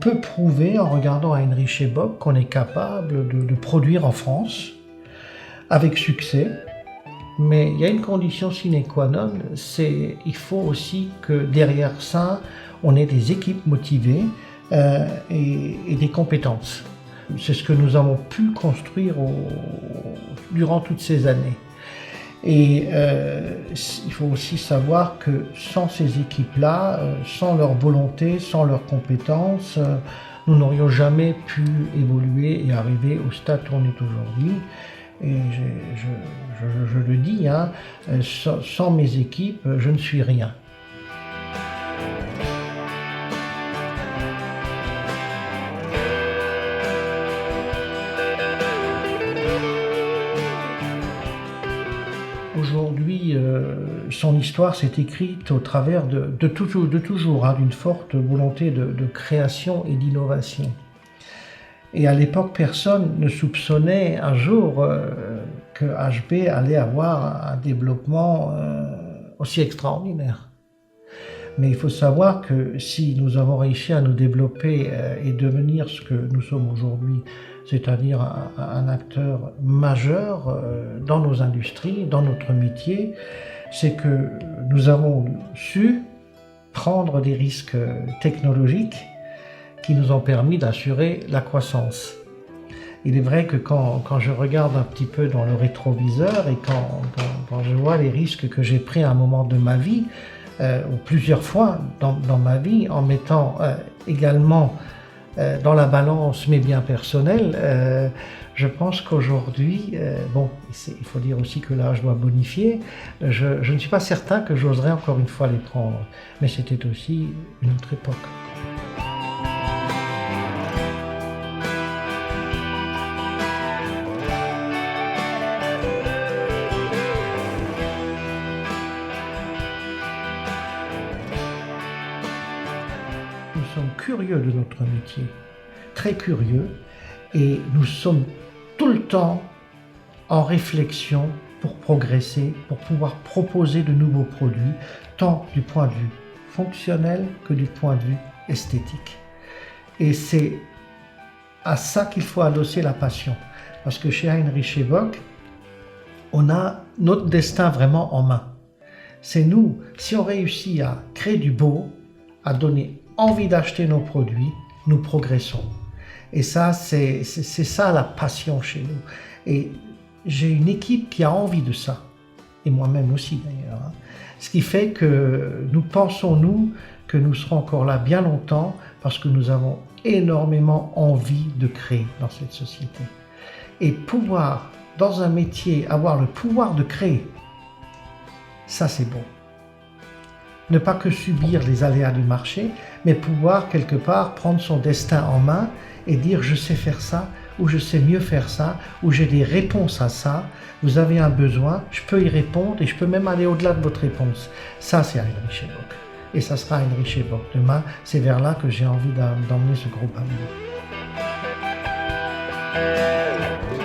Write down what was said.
peut prouver en regardant Heinrich et Bock qu'on est capable de produire en France avec succès. Mais il y a une condition sine qua non, c'est il faut aussi que derrière ça, on ait des équipes motivées et des compétences. C'est ce que nous avons pu construire durant toutes ces années. Et il faut aussi savoir que sans ces équipes-là, sans leur volonté, sans leurs compétences, nous n'aurions jamais pu évoluer et arriver au stade où on est aujourd'hui. Et je le dis, hein, sans mes équipes, je ne suis rien. Aujourd'hui, son histoire s'est écrite au travers de toujours, hein, d'une forte volonté de création et d'innovation. Et à l'époque, personne ne soupçonnait un jour que HB allait avoir un développement aussi extraordinaire. Mais il faut savoir que si nous avons réussi à nous développer et devenir ce que nous sommes aujourd'hui, c'est-à-dire un acteur majeur dans nos industries, dans notre métier, c'est que nous avons su prendre des risques technologiques qui nous ont permis d'assurer la croissance. Il est vrai que quand je regarde un petit peu dans le rétroviseur et quand je vois les risques que j'ai pris à un moment de ma vie, ou plusieurs fois dans ma vie, en mettant également dans la balance mes biens personnels, je pense qu'aujourd'hui, il faut dire aussi que l'âge doit bonifier, je ne suis pas certain que j'oserais encore une fois les prendre, mais c'était aussi une autre époque. Nous sommes curieux de notre métier, très curieux, et nous sommes tout le temps en réflexion pour progresser, pour pouvoir proposer de nouveaux produits, tant du point de vue fonctionnel que du point de vue esthétique. Et c'est à ça qu'il faut adosser la passion, parce que chez Heinrich et Bock, on a notre destin vraiment en main. C'est nous, si on réussit à créer du beau, à donner envie d'acheter nos produits, nous progressons. Et ça, c'est ça la passion chez nous. Et j'ai une équipe qui a envie de ça. Et moi-même aussi d'ailleurs. Ce qui fait que nous pensons, nous, que nous serons encore là bien longtemps parce que nous avons énormément envie de créer dans cette société. Et pouvoir, dans un métier, avoir le pouvoir de créer, ça c'est bon. Ne pas que subir les aléas du marché, mais pouvoir quelque part prendre son destin en main et dire je sais faire ça, ou je sais mieux faire ça, ou j'ai des réponses à ça, vous avez un besoin, je peux y répondre et je peux même aller au-delà de votre réponse. Ça c'est Heinrich et Bock. Et ça sera Heinrich et Bock. Demain, c'est vers là que j'ai envie d'emmener ce groupe à nous.